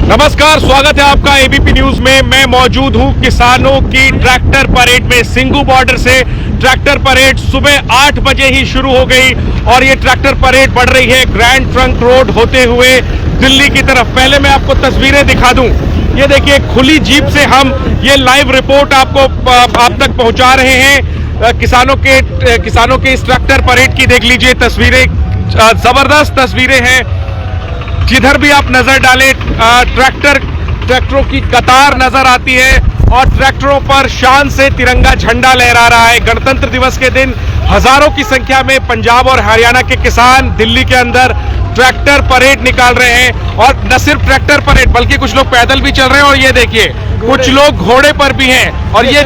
नमस्कार, स्वागत है आपका एबीपी न्यूज में। मैं मौजूद हूं किसानों की ट्रैक्टर परेड में। सिंघू बॉर्डर से ट्रैक्टर परेड सुबह 8 बजे ही शुरू हो गई और ये ट्रैक्टर परेड बढ़ रही है ग्रैंड ट्रंक रोड होते हुए दिल्ली की तरफ। पहले मैं आपको तस्वीरें दिखा दूं। ये देखिए, खुली जीप से हम ये लाइव रिपोर्ट आप तक पहुंचा रहे हैं। किसानों के इस ट्रैक्टर परेड की देख लीजिए तस्वीरें, जबरदस्त तस्वीरें हैं। जिधर भी आप नजर डालें ट्रैक्टरों की कतार नजर आती है और ट्रैक्टरों पर शान से तिरंगा झंडा लहरा रहा है। गणतंत्र दिवस के दिन हजारों की संख्या में पंजाब और हरियाणा के किसान दिल्ली के अंदर ट्रैक्टर परेड निकाल रहे हैं। और न सिर्फ ट्रैक्टर परेड बल्कि कुछ लोग पैदल भी चल रहे हैं और ये देखिए कुछ लोग घोड़े पर भी हैं। और ये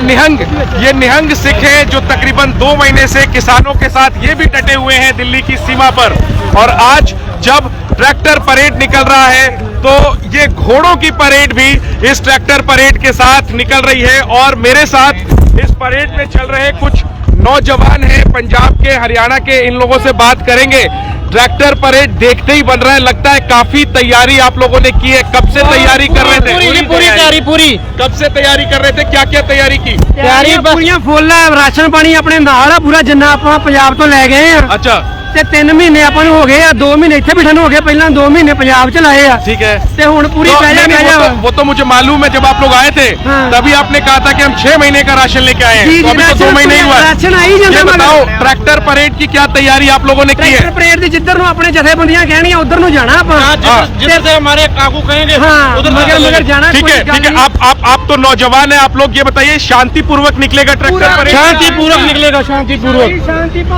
निहंग सिख हैं जो तकरीबन 2 महीने से किसानों के साथ ये भी डटे हुए हैं दिल्ली की सीमा पर। और आज जब ट्रैक्टर परेड निकल रहा है तो ये घोड़ों की परेड भी इस ट्रैक्टर परेड के साथ निकल रही है। और मेरे साथ इस परेड में चल रहे कुछ नौजवान हैं पंजाब के, हरियाणा के। इन लोगों से बात करेंगे। ट्रैक्टर परेड देखते ही बन रहा है, लगता है काफी तैयारी आप लोगों ने की है। कब से तैयारी कर रहे थे? पूरी तैयारी पूरी। कब से तैयारी कर रहे थे? क्या क्या तैयारी की? तैयारी पूरी फुल है। राशन पानी अपने नाल पूरा जिन्ना ਆਪਾਂ ਪੰਜਾਬ ਤੋਂ ਲੈ ਗਏ ਆ। अच्छा, ਤੇ 3 महीने ਆਪਾਂ ਨੂੰ ਹੋ गए आ। 2 महीने ਇੱਥੇ ਬਿਠਣ ਹੋ ਗਏ, ਪਹਿਲਾਂ 2 महीने ਪੰਜਾਬ ਚ ਲਾਏ ਆ। ठीक है। ਤੇ ਹੁਣ पूरी तो पहले वो तो मुझे मालूम है। जब आप लोग आए थे तभी आपने कहा था कि हम 6 महीने का राशन लेके आए हैं। तो अभी तो 2 महीने ही हुआ है। राशन आई ये ਜਾਂਦਾ। बताओ ट्रैक्टर परेड की क्या तैयारी आप लोगों ने की है? ट्रैक्टर परेड ਦੀ ਜਿੱਧਰ ਨੂੰ ਆਪਣੇ ਜਥੇਬੰਦੀਆਂ ਕਹਿਣੀਆਂ ਉਧਰ ਨੂੰ ਜਾਣਾ ਆਪਾਂ। जिधर से हमारे काकू कहेंगे उधर मगर जाना। ठीक है, ठीक है। आप तो नौजवान है, आप लोग ये बताइए शांतिपूर्वक निकलेगा ट्रैक्टर परेड? शांतिपूर्वक निकलेगा, शांतिपूर्वक।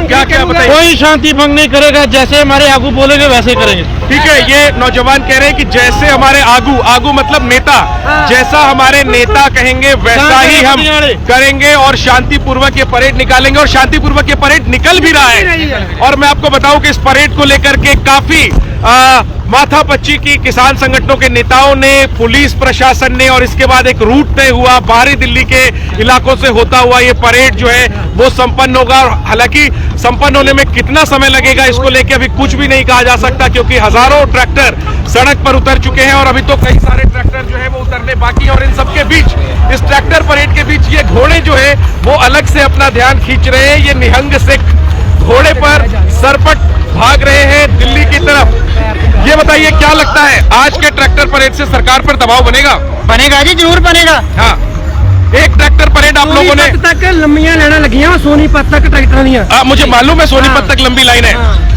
क्या क्या बताइए? कोई शांति भंग नहीं करेगा, जैसे हमारे आगू बोलेंगे वैसे करेंगे। ठीक है, ये नौजवान कह रहे हैं कि जैसे हमारे आगू मतलब नेता, जैसा हमारे नेता कहेंगे वैसा ही हम करेंगे और शांतिपूर्वक ये परेड निकालेंगे। और शांतिपूर्वक ये परेड निकल भी रहा है। और मैं आपको बताऊं कि इस परेड को लेकर के काफी माथापच्ची की किसान संगठनों के नेताओं ने, पुलिस प्रशासन ने, और इसके बाद एक रूट तय हुआ बाहरी दिल्ली के इलाकों से होता हुआ ये परेड जो है वो संपन्न होगा। हालांकि संपन्न होने में कितना समय लगेगा इसको लेकर अभी कुछ भी नहीं कहा जा सकता, क्योंकि हजारों ट्रैक्टर सड़क पर उतर चुके हैं और अभी तो कई सारे ट्रैक्टर जो है वो उतरने बाकी है। और इन सबके बीच, इस ट्रैक्टर परेड के बीच, ये घोड़े जो है वो अलग से अपना ध्यान खींच रहे हैं। ये निहंग सिख घोड़े पर सरपट भाग रहे हैं दिल्ली की तरफ। ये बताइए क्या लगता है, आज के ट्रैक्टर परेड से सरकार पर दबाव बनेगा? बनेगा जी, जरूर बनेगा। हाँ, एक ट्रैक्टर परेड आप लोगों ने तक लंबियां लाइना लगियां, सोनीपत तक ट्रैक्टर दियां। मुझे मालूम है सोनीपत तक लंबी लाइन है।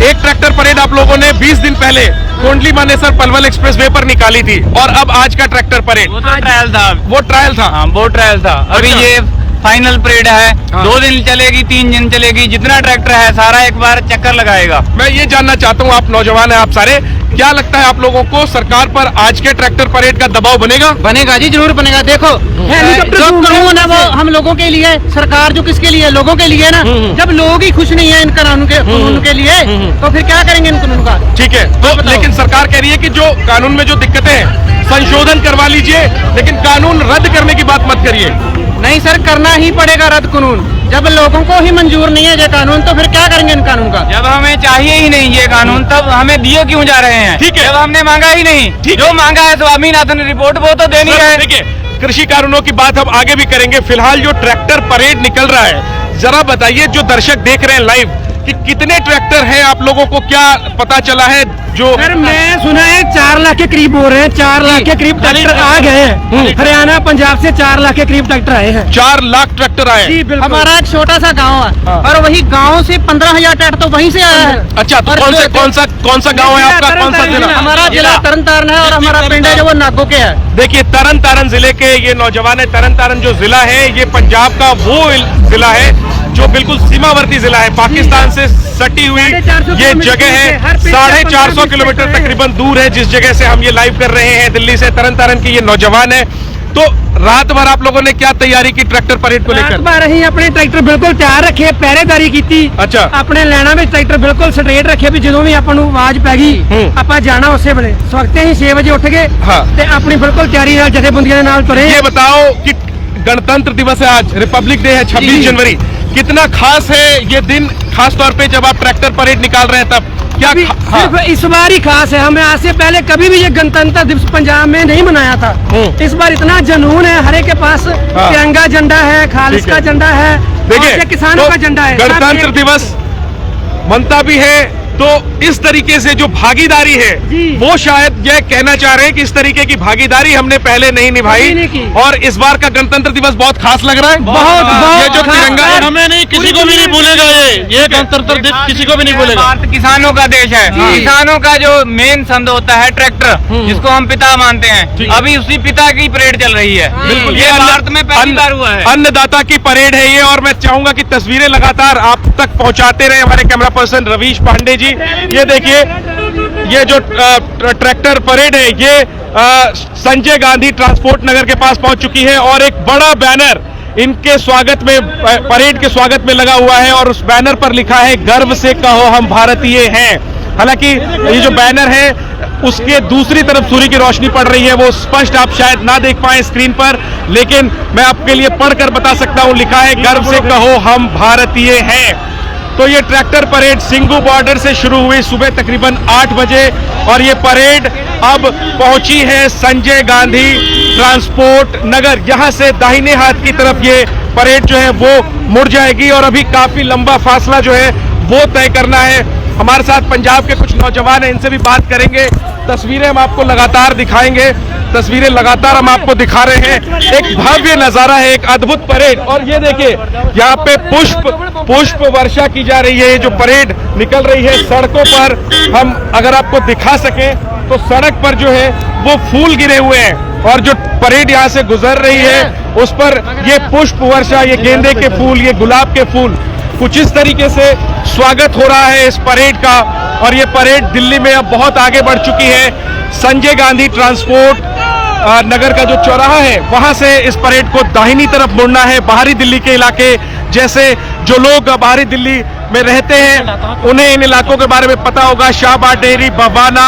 एक ट्रैक्टर परेड आप लोगों ने 20 दिन पहले कोंडली मानेसर पलवल एक्सप्रेसवे पर निकाली थी। और अब आज का ट्रैक्टर परेड वो तो ट्रायल था। वो ट्रायल था। हाँ, वो ट्रायल था। अभी अच्छा। ये फाइनल परेड है। 2 दिन चलेगी, 3 दिन चलेगी। जितना ट्रैक्टर है सारा एक बार चक्कर लगाएगा। मैं ये जानना चाहता हूँ, आप नौजवान हैं आप सारे, क्या लगता है आप लोगों को सरकार पर आज के ट्रैक्टर परेड का दबाव बनेगा? बनेगा जी, जरूर बनेगा। देखो जो कानून है वो हम लोगों के लिए, सरकार जो किसके लिए, लोगों के लिए ना। जब लोग ही खुश नहीं है इन कानून के लिए तो फिर क्या करेंगे इन कानून का? ठीक है, तो लेकिन सरकार कह रही है कि जो कानून में जो दिक्कतें हैं संशोधन करवा लीजिए, लेकिन कानून रद्द करने की बात मत करिए। नहीं सर, करना ही पड़ेगा रद्द कानून। जब लोगों को ही मंजूर नहीं है ये कानून तो फिर क्या करेंगे इन कानून का? जब हमें चाहिए ही नहीं ये कानून तब हमें दिए क्यों जा रहे हैं? ठीक है। जब हमने मांगा ही नहीं, जो मांगा है स्वामीनाथन रिपोर्ट वो तो देनी है। ठीक है, कृषि कानूनों की बात हम आगे भी करेंगे। फिलहाल जो ट्रैक्टर परेड निकल रहा है, जरा बताइए जो दर्शक देख रहे हैं लाइव कि कितने ट्रैक्टर हैं, आप लोगों को क्या पता चला है? जो सर मैं सुना है 4 लाख के करीब हो रहे हैं, 4 लाख के करीब ट्रैक्टर आ गए हैं। हरियाणा पंजाब से 4 लाख के करीब ट्रैक्टर आए हैं। 4 लाख ट्रैक्टर आए। जी बिल्कुल। हमारा एक छोटा सा गांव है और वही गांव से 15,000 ट्रैक्टर तो वहीं से आया है। अच्छा, तो कौन सा गांव है आपका? कौन सा जिला? हमारा जिला तरन तारण है और हमारा पिंड है जो वो नागो के है। देखिए, तरन तारण जिले के ये नौजवान है। तरन तारण जो जिला है ये पंजाब का वो जिला है जो बिल्कुल सीमावर्ती जिला है, पाकिस्तान से सटी हुई ये जगह है। 450 किलोमीटर तकरीबन दूर है जिस जगह से हम ये लाइव कर रहे हैं दिल्ली से। तरन तारण की ये नौजवान है। तो रात भर आप लोगों ने क्या तैयारी की ट्रैक्टर परेड को लेकर? रात भर ही अपने ट्रैक्टर बिल्कुल तैयार रखे, पहरेदारी की। अच्छा। अपने लाइना में ट्रैक्टर बिल्कुल स्ट्रेट रखे भी जो भी अपन आवाज पै गई ਆਪਾਂ जाना उसे वेले सवखते ही 6 बजे उठ गए ते अपनी बिल्कुल तैयारी नाल जथेबंदियां दे नाल तुरे। ये बताओ कि गणतंत्र दिवस है आज, रिपब्लिक डे है 26 जनवरी, कितना खास है ये दिन, खास तौर पे जब आप ट्रैक्टर परेड निकाल रहे हैं तब? क्या सिर्फ इस बार ही खास है। हमें आज से पहले कभी भी ये गणतंत्र दिवस पंजाब में नहीं मनाया था। इस बार इतना जुनून है, हर एक के पास तिरंगा झंडा है, खालिस का झंडा है, देखिए किसानों का झंडा है। गणतंत्र दिवस मनता भी है, तो इस तरीके से जो भागीदारी है वो शायद यह कहना चाह रहे हैं कि इस तरीके की भागीदारी हमने पहले नहीं निभाई और इस बार का गणतंत्र दिवस बहुत खास लग रहा है। बहुत ये जो तिरंगा है, हमें नहीं, किसी को भी नहीं भूलेगा ये गणतंत्र दिवस किसी को भी नहीं भूलेगा। भारत किसानों का देश है। किसानों का जो मेन संद होता है ट्रैक्टर, जिसको हम पिता मानते हैं, अभी उसी पिता की परेड चल रही है। बिल्कुल, ये भारत में पहली बार हुआ है। अन्नदाता की परेड है ये, और मैं चाहूंगा कि तस्वीरें लगातार आप तक पहुंचाते रहे हमारे कैमरा पर्सन रवीश पांडे जी। ये देखिए, ये जो ट्रैक्टर परेड है ये संजय गांधी ट्रांसपोर्ट नगर के पास पहुंच चुकी है और एक बड़ा बैनर इनके स्वागत में, परेड के स्वागत में लगा हुआ है और उस बैनर पर लिखा है गर्व से कहो हम भारतीय हैं। हालांकि ये जो बैनर है उसके दूसरी तरफ सूर्य की रोशनी पड़ रही है, वो स्पष्ट आप शायद ना देख पाए स्क्रीन पर, लेकिन मैं आपके लिए पढ़कर बता सकता हूं, लिखा है गर्व से कहो हम भारतीय हैं। तो ये ट्रैक्टर परेड सिंगू बॉर्डर से शुरू हुई सुबह तकरीबन 8 बजे और ये परेड अब पहुंची है संजय गांधी ट्रांसपोर्ट नगर। यहां से दाहिने हाथ की तरफ ये परेड जो है वो मुड़ जाएगी और अभी काफी लंबा फासला जो है वो तय करना है। हमारे साथ पंजाब के कुछ नौजवान हैं, इनसे भी बात करेंगे। तस्वीरें हम आपको लगातार दिखाएंगे, तस्वीरें लगातार हम आपको दिखा रहे हैं। एक भव्य नजारा है, एक अद्भुत परेड, और ये देखिए यहाँ पे पुष्प वर्षा की जा रही है। ये जो परेड निकल रही है सड़कों पर, हम अगर आपको दिखा सके तो सड़क पर जो है वो फूल गिरे हुए हैं और जो परेड यहाँ से गुजर रही है उस पर ये पुष्प वर्षा, ये गेंदे के फूल, ये गुलाब के फूल, कुछ इस तरीके से स्वागत हो रहा है इस परेड का। और ये परेड दिल्ली में अब बहुत आगे बढ़ चुकी है। संजय गांधी ट्रांसपोर्ट नगर का जो चौराहा है वहां से इस परेड को दाहिनी तरफ मुड़ना है। बाहरी दिल्ली के इलाके, जैसे जो लोग बाहरी दिल्ली में रहते हैं उन्हें इन इलाकों के बारे में पता होगा, शाहबाद डेयरी, बवाना,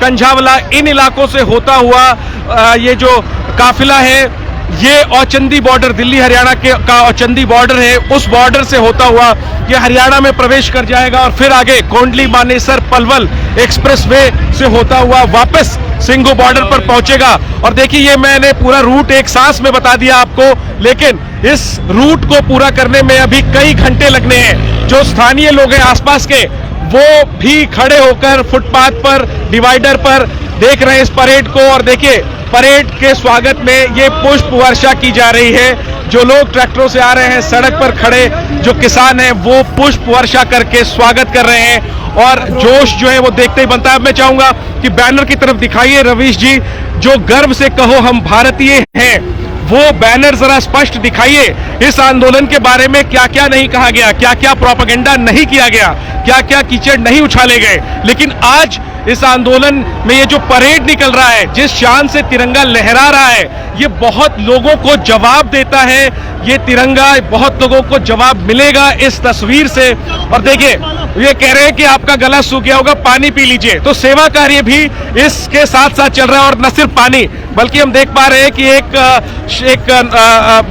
कंझावला, इन इलाकों से होता हुआ ये जो काफिला है ये औचंदी बॉर्डर, दिल्ली हरियाणा का औचंदी बॉर्डर है, उस बॉर्डर से होता हुआ ये हरियाणा में प्रवेश कर जाएगा और फिर आगे कोंडली, मानेसर, पलवल एक्सप्रेसवे से होता हुआ वापस सिंगू बॉर्डर पर पहुंचेगा। और देखिए ये मैंने पूरा रूट एक सांस में बता दिया आपको, लेकिन इस रूट को पूरा करने में अभी कई घंटे लगने हैं। जो स्थानीय लोग हैं आसपास के, वो भी खड़े होकर फुटपाथ पर, डिवाइडर पर देख रहे हैं इस परेड को। और देखिए परेड के स्वागत में ये पुष्प वर्षा की जा रही है। जो लोग ट्रैक्टरों से आ रहे हैं, सड़क पर खड़े जो किसान हैं वो पुष्प वर्षा करके स्वागत कर रहे हैं और जोश जो है वो देखते ही बनता है। अब मैं चाहूंगा कि बैनर की तरफ दिखाइए रवीश जी, जो गर्व से कहो हम भारतीय हैं, वो बैनर जरा स्पष्ट दिखाइए। इस आंदोलन के बारे में क्या क्या नहीं कहा गया, क्या क्या प्रोपेगेंडा नहीं किया गया, क्या क्या कीचड़ नहीं उछाले गए, लेकिन आज इस आंदोलन में ये जो परेड निकल रहा है, जिस शान से तिरंगा लहरा रहा है, ये बहुत लोगों को जवाब देता है। ये तिरंगा बहुत लोगों को जवाब मिलेगा इस तस्वीर से। और देखिए ये कह रहे हैं कि आपका गला सूख गया होगा, पानी पी लीजिए, तो सेवा कार्य भी इसके साथ साथ चल रहा है। और न सिर्फ पानी, बल्कि हम देख पा रहे हैं कि एक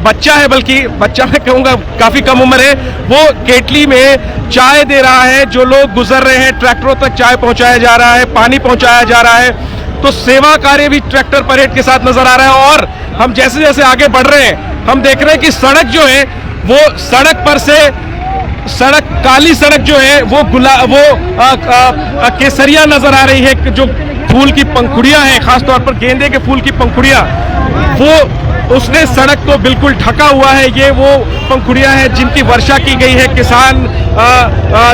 बच्चा है, बल्कि बच्चा मैं कहूँगा काफी कम उम्र है, वो केटली में चाय दे रहा है। जो लोग गुजर रहे हैं ट्रैक्टरों तक चाय पहुंचाया जा रहा है, पानी पहुंचाया जा रहा है। तो सेवा कार्य भी ट्रैक्टर परेड के साथ नजर आ रहा है। और हम जैसे जैसे आगे बढ़ रहे हैं हम देख रहे हैं कि सड़क जो है वो सड़क पर से सड़क, काली सड़क जो है वो केसरिया नजर आ रही है। जो फूल की पंखुड़ियां हैं, खासतौर पर गेंदे के फूल की पंखुड़ियां, वो उसने सड़क को बिल्कुल ढका हुआ है। ये वो पंखुड़ियां हैं जिनकी वर्षा की गई है। किसान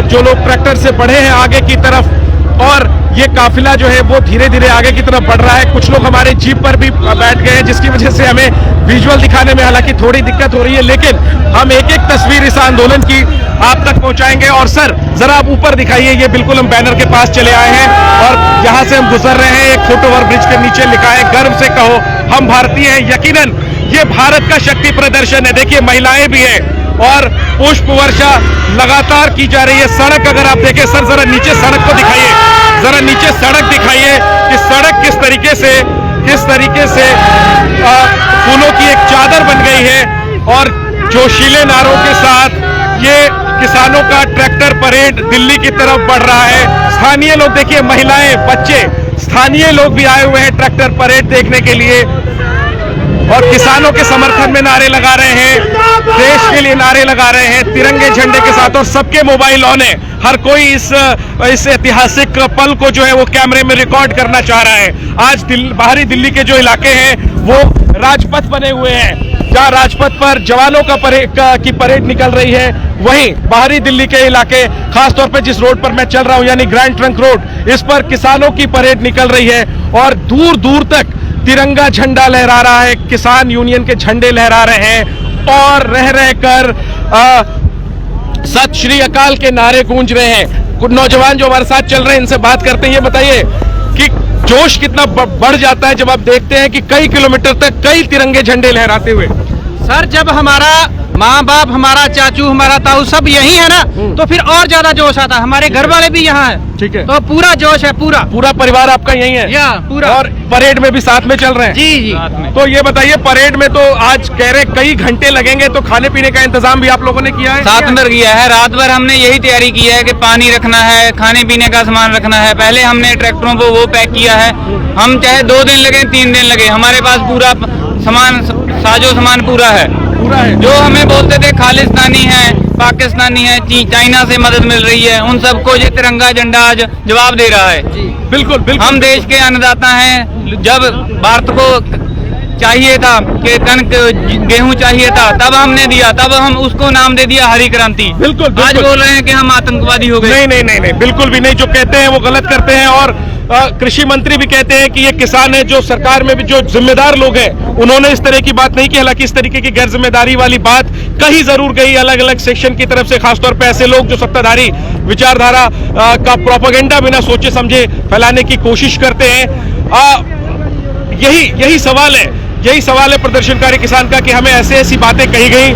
जो लोग ट्रैक्टर से बढ़े हैं आगे की तरफ, और ये काफिला जो है वो धीरे धीरे आगे की तरफ बढ़ रहा है। कुछ लोग हमारे जीप पर भी बैठ गए हैं, जिसकी वजह से हमें विजुअल दिखाने में हालांकि थोड़ी दिक्कत हो रही है, लेकिन हम एक एक तस्वीर इस आंदोलन की आप तक पहुंचाएंगे। और सर जरा आप ऊपर दिखाइए, ये बिल्कुल हम बैनर के पास चले आए हैं और यहाँ से हम गुजर रहे हैं। एक फुट ओवर ब्रिज के नीचे लिखा है गर्व से कहो हम भारतीय हैं। यकीनन ये भारत का शक्ति प्रदर्शन है। देखिए महिलाएं भी है और पुष्प वर्षा लगातार की जा रही है। सड़क अगर आप देखें, सर जरा नीचे सड़क को दिखाइए, जरा नीचे सड़क दिखाइए कि सड़क किस तरीके से फूलों की एक चादर बन गई है। और जोशीले नारों के साथ ये किसानों का ट्रैक्टर परेड दिल्ली की तरफ बढ़ रहा है। स्थानीय लोग देखिए, महिलाएं, बच्चे, स्थानीय लोग भी आए हुए हैं ट्रैक्टर परेड देखने के लिए और किसानों के समर्थन में नारे लगा रहे हैं, देश के लिए नारे लगा रहे हैं तिरंगे झंडे के साथ। और सबके मोबाइल ऑन है, हर कोई इस ऐतिहासिक पल को जो है वो कैमरे में रिकॉर्ड करना चाह रहा है। आज बाहरी दिल्ली के जो इलाके हैं वो राजपथ बने हुए हैं, जहां राजपथ पर जवानों की परेड निकल रही है, वहीं बाहरी दिल्ली के इलाके, खासतौर पर जिस रोड पर मैं चल रहा हूं यानी ग्रैंड ट्रंक रोड, इस पर किसानों की परेड निकल रही है और दूर दूर तक तिरंगा झंडा लहरा रहा है, किसान यूनियन के झंडे लहरा रहे हैं और रह रहकर सत श्री अकाल के नारे गूंज रहे हैं। कुछ नौजवान जो हमारे साथ चल रहे हैं, इनसे बात करते हैं। ये बताइए कि जोश कितना बढ़ जाता है जब आप देखते हैं कि कई किलोमीटर तक कई तिरंगे झंडे लहराते हुए। सर, जब हमारा माँ बाप, हमारा चाचू, हमारा ताऊ सब यही है ना, तो फिर और ज्यादा जोश आता है। हमारे घर वाले भी यहाँ है, ठीक है, तो पूरा जोश है। पूरा परिवार आपका यही है? या पूरा। और परेड में भी साथ में चल रहे हैं? जी। तो ये बताइए, परेड में तो आज कह रहे कई घंटे लगेंगे, तो खाने पीने का इंतजाम भी आप लोगों ने किया है? साथ में किया है, रात भर हमने यही तैयारी की है कि पानी रखना है, खाने पीने का सामान रखना है। पहले हमने ट्रैक्टरों को वो पैक किया है, हम चाहे 2 दिन लगे 3 दिन लगे, हमारे पास पूरा सामान, साजो सामान पूरा है। जो हमें बोलते थे खालिस्तानी है, पाकिस्तानी है, चाइना से मदद मिल रही है, उन सबको ये तिरंगा झंडा आज जवाब दे रहा है। बिल्कुल। हम देश के अन्नदाता हैं। जब भारत को चाहिए था कि कनक गेहूं चाहिए था, तब हमने दिया, तब हम उसको नाम दे दिया हरी क्रांति। बिल्कुल। आज बोल रहे हैं कि हम आतंकवादी हो गए। नहीं, बिल्कुल भी नहीं। जो कहते हैं वो गलत करते हैं। और कृषि मंत्री भी कहते हैं कि ये किसान है, जो सरकार में भी जो जिम्मेदार लोग हैं उन्होंने इस तरह की बात नहीं की। हालांकि इस तरीके की गैर जिम्मेदारी वाली बात कही जरूर गई अलग अलग सेक्शन की तरफ से, खासतौर पे ऐसे लोग जो सत्ताधारी विचारधारा का प्रोपेगेंडा बिना सोचे समझे फैलाने की कोशिश करते हैं। यही सवाल है प्रदर्शनकारी किसान का कि हमें ऐसी बातें कही गई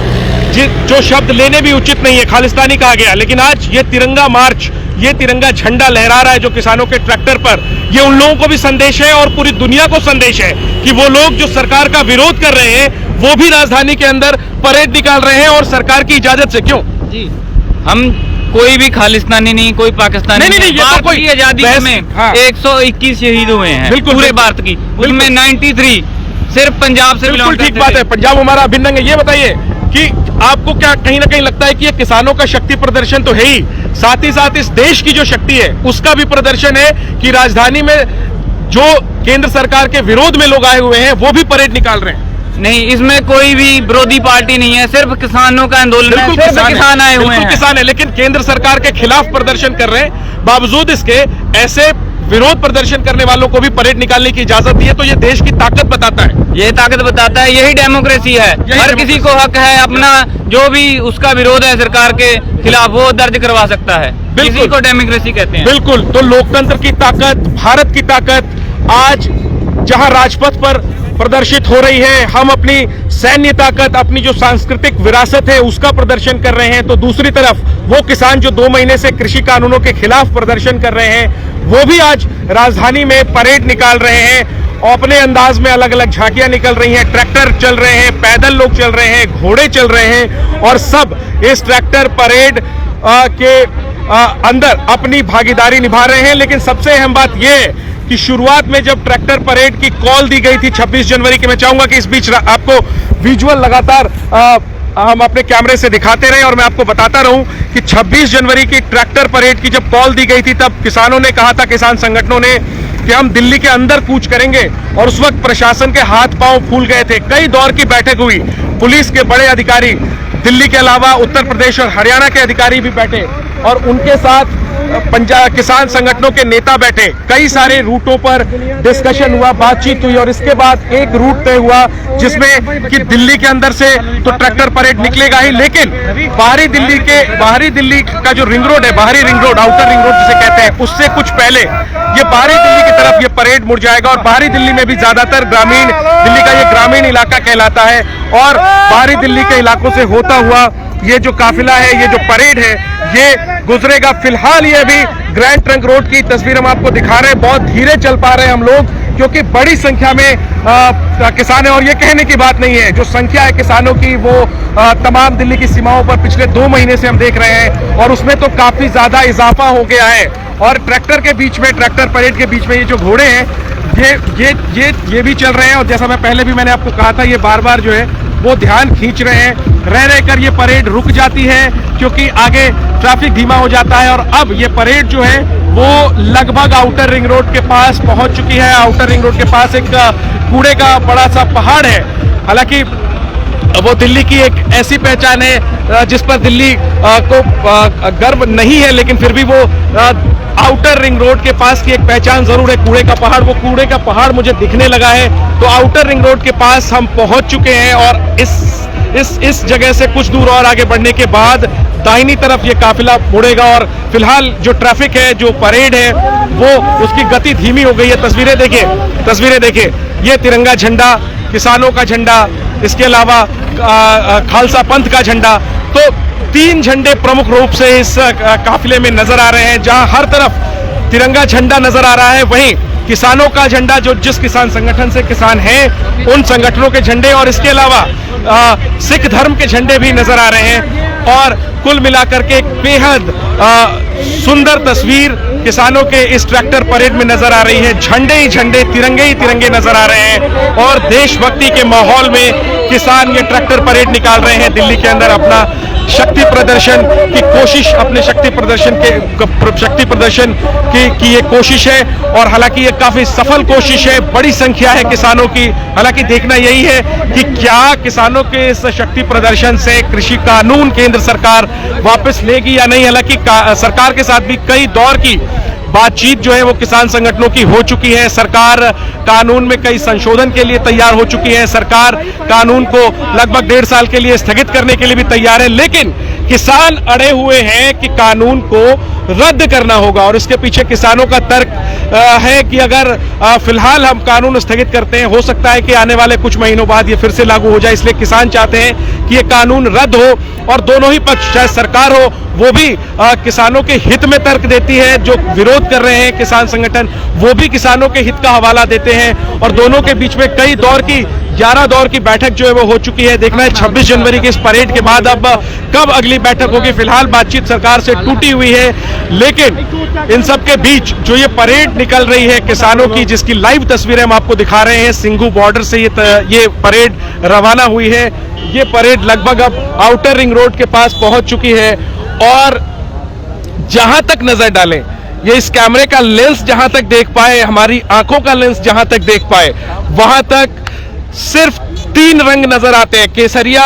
जो शब्द लेने भी उचित नहीं है। खालिस्तानी कहा गया, लेकिन आज ये तिरंगा मार्च, ये तिरंगा झंडा लहरा रहा है जो किसानों के ट्रैक्टर पर, ये उन लोगों को भी संदेश है और पूरी दुनिया को संदेश है कि वो लोग जो सरकार का विरोध कर रहे हैं वो भी राजधानी के अंदर परेड निकाल रहे हैं और सरकार की इजाजत से। क्यों जी, हम कोई भी खालिस्तानी नहीं, कोई पाकिस्तानी नहीं, ये तो कोई आजादी में 121 शहीद हुए हैं बिल्कुल पूरे भारत की, उसमें 93 सिर्फ पंजाब से बिल्कुल ठीक बात है। पंजाब हमारा अभिन्न है। ये बताइए कि आपको क्या कहीं ना कहीं लगता है कि ये किसानों का शक्ति प्रदर्शन तो है ही, साथ ही साथ इस देश की जो शक्ति है उसका भी प्रदर्शन है कि राजधानी में जो केंद्र सरकार के विरोध में लोग आए हुए हैं वो भी परेड निकाल रहे हैं? नहीं, इसमें कोई भी विरोधी पार्टी नहीं है, सिर्फ किसानों का आंदोलन है, सिर्फ किसान आए हुए हैं। किसान है, लेकिन केंद्र सरकार के खिलाफ प्रदर्शन कर रहे हैं। बावजूद इसके ऐसे विरोध प्रदर्शन करने वालों को भी परेड निकालने की इजाजत दी है, तो ये देश की ताकत बताता है। ये ताकत बताता है, यही डेमोक्रेसी है। हर किसी को हक है अपना, जो भी उसका विरोध है सरकार के खिलाफ वो दर्ज करवा सकता है। इसी को डेमोक्रेसी कहते हैं। बिल्कुल। तो लोकतंत्र की ताकत, भारत की ताकत आज जहां राजपथ पर प्रदर्शित हो रही है, हम अपनी सैन्य ताकत, अपनी जो सांस्कृतिक विरासत है उसका प्रदर्शन कर रहे हैं, तो दूसरी तरफ वो किसान जो 2 महीने से कृषि कानूनों के खिलाफ प्रदर्शन कर रहे हैं वो भी आज राजधानी में परेड निकाल रहे हैं और अपने अंदाज में अलग अलग झांकियां निकल रही हैं। ट्रैक्टर चल रहे हैं, पैदल लोग चल रहे हैं, घोड़े चल रहे हैं और सब इस ट्रैक्टर परेड के अंदर अपनी भागीदारी निभा रहे हैं। लेकिन सबसे अहम बात यह है कि शुरुआत में जब ट्रैक्टर परेड की कॉल दी गई थी 26 जनवरी की, मैं चाहूंगा कि इस बीच आपको विजुअल लगातार हम अपने कैमरे से दिखाते रहे और मैं आपको बताता रहूं कि 26 जनवरी की ट्रैक्टर परेड की जब कॉल दी गई थी तब किसानों ने कहा था, किसान संगठनों ने, कि हम दिल्ली के अंदर कूच करेंगे और उस वक्त प्रशासन के हाथ पांव फूल गए थे। कई दौर की बैठक हुई, पुलिस के बड़े अधिकारी, दिल्ली के अलावा उत्तर प्रदेश और हरियाणा के अधिकारी भी बैठे और उनके साथ पंजाब किसान संगठनों के नेता बैठे। कई सारे रूटों पर डिस्कशन हुआ, बातचीत हुई और इसके बाद एक रूट तय हुआ जिसमें कि दिल्ली के अंदर से तो ट्रैक्टर परेड निकलेगा ही, लेकिन बाहरी दिल्ली का जो रिंग रोड है, बाहरी ring road, outer ring road जिसे कहते हैं, उससे कुछ पहले ये बाहरी दिल्ली की तरफ ये परेड मुड़ जाएगा और बाहरी दिल्ली में भी ज्यादातर ग्रामीण दिल्ली का ये ग्रामीण इलाका कहलाता है और बाहरी दिल्ली के इलाकों से होता हुआ ये जो काफिला है, ये जो परेड है, ये गुजरेगा। फिलहाल ये अभी ग्रैंड ट्रंक रोड की तस्वीर हम आपको दिखा रहे हैं, बहुत धीरे चल पा रहे हैं हम लोग क्योंकि बड़ी संख्या में किसान है। और ये कहने की बात नहीं है, जो संख्या है किसानों की वो तमाम दिल्ली की सीमाओं पर पिछले 2 महीने से हम देख रहे हैं, और उसमें तो काफी ज्यादा इजाफा हो गया है। और ट्रैक्टर के बीच में, ट्रैक्टर परेड के बीच में ये जो घोड़े हैं ये भी चल रहे हैं। और जैसा मैंने आपको कहा था, ये बार बार जो है वो ध्यान खींच रहे हैं। रह कर ये परेड रुक जाती है क्योंकि आगे ट्रैफिक धीमा हो जाता है। और अब ये परेड जो है वो लगभग आउटर रिंग रोड के पास पहुंच चुकी है। आउटर रिंग रोड के पास एक कूड़े का बड़ा सा पहाड़ है। हालांकि वो दिल्ली की एक ऐसी पहचान है जिस पर दिल्ली को गर्व नहीं है, लेकिन फिर भी वो आउटर रिंग रोड के पास की एक पहचान जरूर है, कूड़े का पहाड़। वो कूड़े का पहाड़ मुझे दिखने लगा है। तो आउटर रिंग रोड के पास हम पहुंच चुके हैं, और इस जगह से कुछ दूर और आगे बढ़ने के बाद दाहिनी तरफ ये काफिला मुड़ेगा। और फिलहाल जो ट्रैफिक है, जो परेड है, वो उसकी गति धीमी हो गई है। तस्वीरें देखिए, ये तिरंगा झंडा, किसानों का झंडा, इसके अलावा खालसा पंथ का झंडा, तो 3 झंडे प्रमुख रूप से इस काफिले में नजर आ रहे हैं। जहां हर तरफ तिरंगा झंडा नजर आ रहा है, वहीं किसानों का झंडा, जो जिस किसान संगठन से किसान हैं उन संगठनों के झंडे, और इसके अलावा सिख धर्म के झंडे भी नजर आ रहे हैं। और कुल मिलाकर के एक बेहद सुंदर तस्वीर किसानों के इस ट्रैक्टर परेड में नजर आ रही है। झंडे ही झंडे, तिरंगे ही तिरंगे नजर आ रहे हैं, और देशभक्ति के माहौल में किसान ये ट्रैक्टर परेड निकाल रहे हैं दिल्ली के अंदर अपना शक्ति प्रदर्शन की कोशिश, अपने शक्ति प्रदर्शन की ये कोशिश है। और हालांकि ये काफी सफल कोशिश है, बड़ी संख्या है किसानों की। हालांकि देखना यही है कि क्या किसानों के इस शक्ति प्रदर्शन से कृषि कानून केंद्र सरकार वापस लेगी या नहीं। हालांकि सरकार के साथ भी कई दौर की बातचीत जो है वो किसान संगठनों की हो चुकी है। सरकार कानून में कई संशोधन के लिए तैयार हो चुकी है। सरकार कानून को लगभग 1.5 साल के लिए स्थगित करने के लिए भी तैयार है, लेकिन किसान अड़े हुए हैं कि कानून को रद्द करना होगा। और इसके पीछे किसानों का तर्क है कि अगर फिलहाल हम कानून स्थगित करते हैं, हो सकता है कि आने वाले कुछ महीनों बाद ये फिर से लागू हो जाए। इसलिए किसान चाहते हैं कि ये कानून रद्द हो, और दोनों ही पक्ष, चाहे सरकार हो वो भी किसानों के हित में तर्क देती है। जो विरोध कर रहे हैं किसान संगठन, वो भी किसानों के हित का हवाला देते हैं। और दोनों के बीच में कई दौर की 11 दौर की बैठक जो है वो हो चुकी है। देखना है 26 जनवरी के इस परेड के बाद अब कब अगली बैठक होगी। फिलहाल बातचीत सरकार से टूटी हुई है, लेकिन इन सब के बीच जो ये परेड निकल रही है किसानों की, जिसकी लाइव तस्वीरें हम आपको दिखा रहे हैं, सिंघू बॉर्डर से ये परेड रवाना हुई है। ये परेड लगभग अब आउटर रिंग रोड के पास पहुंच चुकी है। और जहां तक नजर डालें, ये इस कैमरे का लेंस जहां तक देख पाए, हमारी आंखों का लेंस जहां तक देख पाए, वहां तक सिर्फ 3 रंग नजर आते हैं, केसरिया,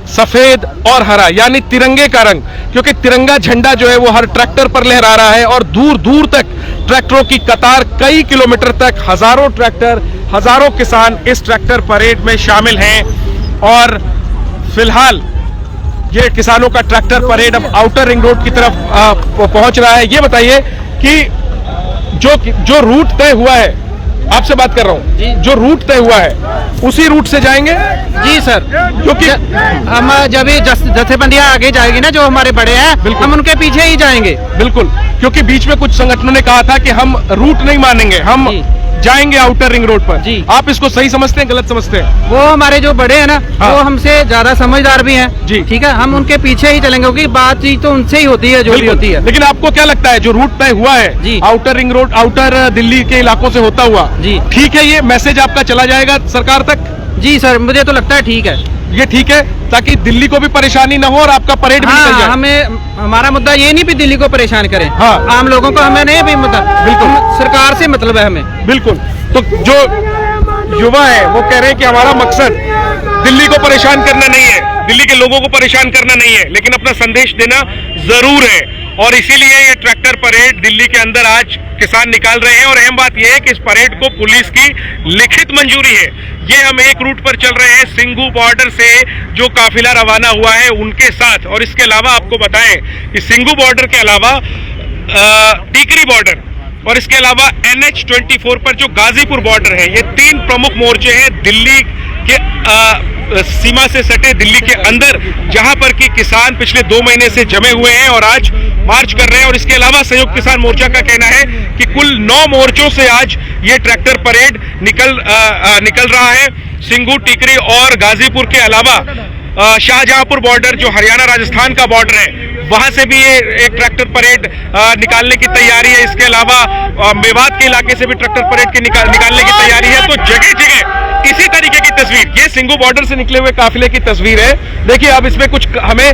सफेद और हरा, यानी तिरंगे का रंग। क्योंकि तिरंगा झंडा जो है वो हर ट्रैक्टर पर लहरा रहा है, और दूर दूर तक ट्रैक्टरों की कतार, कई किलोमीटर तक हजारों ट्रैक्टर, हजारों किसान इस ट्रैक्टर परेड में शामिल हैं। और फिलहाल ये किसानों का ट्रैक्टर परेड अब आउटर रिंग रोड की तरफ पहुंच रहा है। ये बताइए कि जो रूट तय हुआ है, आपसे बात कर रहा हूँ, जो रूट तय हुआ है उसी रूट से जाएंगे? जी सर, क्योंकि हम जब जथेबंदियां आगे जाएगी ना, जो हमारे बड़े हैं, हम उनके पीछे ही जाएंगे। बिल्कुल, क्योंकि बीच में कुछ संगठनों ने कहा था कि हम रूट नहीं मानेंगे, हम जाएंगे आउटर रिंग रोड पर। जी, आप इसको सही समझते हैं, गलत समझते हैं? वो हमारे जो बड़े हैं ना, वो हमसे ज्यादा समझदार भी हैं। जी, ठीक है, हम उनके पीछे ही चलेंगे, क्योंकि बातचीत तो उनसे ही होती है जो भी होती है। लेकिन आपको क्या लगता है, जो रूट तय हुआ है outer ring road, outer Delhi के इलाकों से होता हुआ, जी ठीक है? ये मैसेज आपका चला जाएगा सरकार तक? जी सर, मुझे तो लगता है ठीक है, ये ठीक है, ताकि दिल्ली को भी परेशानी ना हो और आपका परेड भी निकल जाए। हमें, हमारा मुद्दा ये नहीं भी दिल्ली को परेशान करें, आम लोगों को हमें नहीं भी मुद्दा, बिल्कुल सरकार से मतलब है हमें। बिल्कुल, तो जो युवा है वो कह रहे हैं कि हमारा मकसद दिल्ली को परेशान करना नहीं है, दिल्ली के लोगों को परेशान करना नहीं है, लेकिन अपना संदेश देना जरूर है। और इसीलिए ये ट्रैक्टर परेड दिल्ली के अंदर आज किसान निकाल रहे हैं। और अहम बात यह है कि इस परेड को पुलिस की लिखित मंजूरी है। ये हम एक रूट पर चल रहे हैं, सिंघू बॉर्डर से जो काफिला रवाना हुआ है उनके साथ। और इसके अलावा आपको बताएं कि सिंघू बॉर्डर के अलावा टीकरी बॉर्डर और इसके अलावा NH-24 पर जो गाजीपुर बॉर्डर है, ये 3 प्रमुख मोर्चे हैं दिल्ली के सीमा से सटे, दिल्ली के अंदर, जहां पर कि किसान पिछले 2 महीने से जमे हुए हैं और आज मार्च कर रहे हैं। और इसके अलावा संयुक्त किसान मोर्चा का कहना है कि कुल 9 मोर्चों से आज ये ट्रैक्टर परेड निकल रहा है सिंगू, टिकरी और गाजीपुर के अलावा शाहजहांपुर बॉर्डर जो हरियाणा राजस्थान का बॉर्डर है वहां से भी ये एक ट्रैक्टर परेड निकालने की तैयारी है। इसके अलावा मेवात के इलाके से भी ट्रैक्टर परेड के निकालने की तैयारी है। तो जगह जगह इसी तरीके की तस्वीर, ये सिंगू बॉर्डर से निकले हुए काफिले की तस्वीर है। देखिए अब इसमें कुछ हमें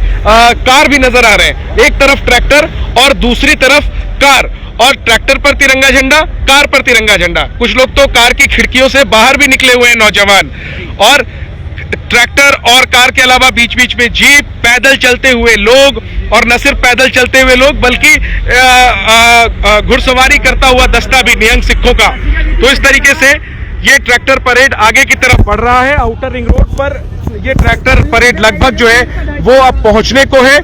कार भी नजर आ रहे हैं, एक तरफ ट्रैक्टर और दूसरी तरफ कार, और ट्रैक्टर पर तिरंगा झंडा, कार पर तिरंगा झंडा। कुछ लोग तो कार की खिड़कियों से बाहर भी निकले हुए हैं नौजवान, और ट्रैक्टर और कार के अलावा बीच बीच में जीप, पैदल चलते हुए लोग, और न सिर्फ पैदल चलते हुए लोग बल्कि घुड़सवारी करता हुआ दस्ता भी निहंग सिखों का। तो इस तरीके से ये ट्रैक्टर परेड आगे की तरफ बढ़ रहा है। आउटर रिंग रोड पर ये ट्रैक्टर परेड लगभग जो है वो अब पहुंचने को है।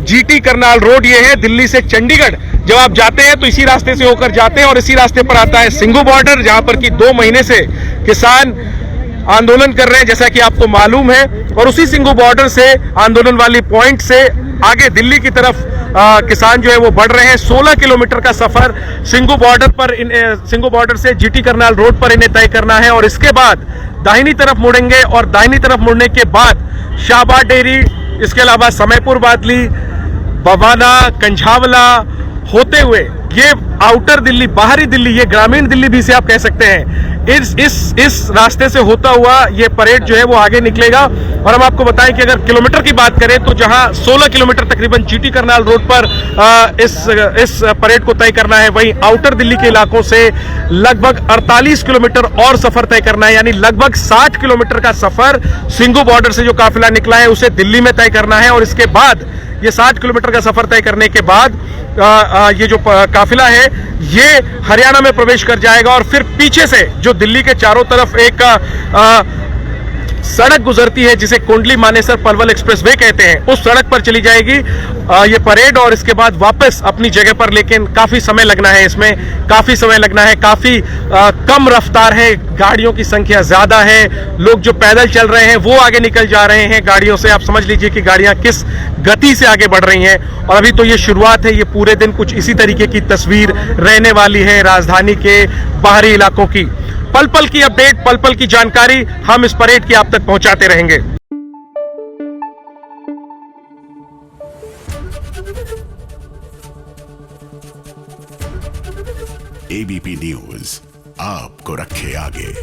जीटी करनाल रोड ये है, दिल्ली से चंडीगढ़ जब आप जाते हैं तो इसी रास्ते से होकर जाते हैं, और इसी रास्ते पर आता है सिंगू बॉर्डर, जहां पर कि 2 महीने से किसान आंदोलन कर रहे हैं जैसा कि आपको मालूम है। और उसी सिंगू बॉर्डर से आंदोलन वाली पॉइंट से आगे दिल्ली की तरफ किसान जो है वो बढ़ रहे हैं। 16 किलोमीटर का सफर सिंगू बॉर्डर से जीटी करनाल रोड पर इन्हें तय करना है, और इसके बाद दाहिनी तरफ मुड़ेंगे, और दाहिनी तरफ मुड़ने के बाद शाहबाद डेयरी, इसके अलावा समयपुर बादली, बवाना, कंझावला होते हुए ये आउटर दिल्ली, बाहरी दिल्ली, ये ग्रामीण दिल्ली भी इसे आप कह सकते हैं, इस रास्ते से होता हुआ ये परेड जो है वो आगे निकलेगा। और हम आपको बताएं कि अगर किलोमीटर की बात करें तो जहां 16 किलोमीटर तकरीबन जीटी करनाल रोड पर इस परेड को तय करना है, वहीं आउटर दिल्ली के इलाकों से लगभग 48 किलोमीटर और सफर तय करना है, यानी लगभग 60 किलोमीटर का सफर सिंगू बॉर्डर से जो काफिला निकला है उसे दिल्ली में तय करना है। और इसके बाद ये 60 किलोमीटर का सफर तय करने के बाद ये जो काफिला है ये हरियाणा में प्रवेश कर जाएगा, और फिर पीछे से जो दिल्ली के चारों तरफ एक सड़क गुजरती है जिसे कुंडली मानेसर पलवल एक्सप्रेसवे कहते हैं, उस सड़क पर चली जाएगी ये परेड, और इसके बाद वापस अपनी जगह पर। लेकिन काफी समय लगना है, इसमें काफी समय लगना है, काफी कम रफ्तार है, गाड़ियों की संख्या ज्यादा है, लोग जो पैदल चल रहे हैं वो आगे निकल जा रहे हैं गाड़ियों से। आप समझ लीजिए कि गाड़ियां किस गति से आगे बढ़ रही हैं, और अभी तो ये शुरुआत है। ये पूरे दिन कुछ इसी तरीके की तस्वीर रहने वाली है राजधानी के बाहरी इलाकों की। पल पल की अपडेट, पल पल की जानकारी हम इस परेड की आप तक पहुंचाते रहेंगे। एबीपी न्यूज आपको रखे आगे।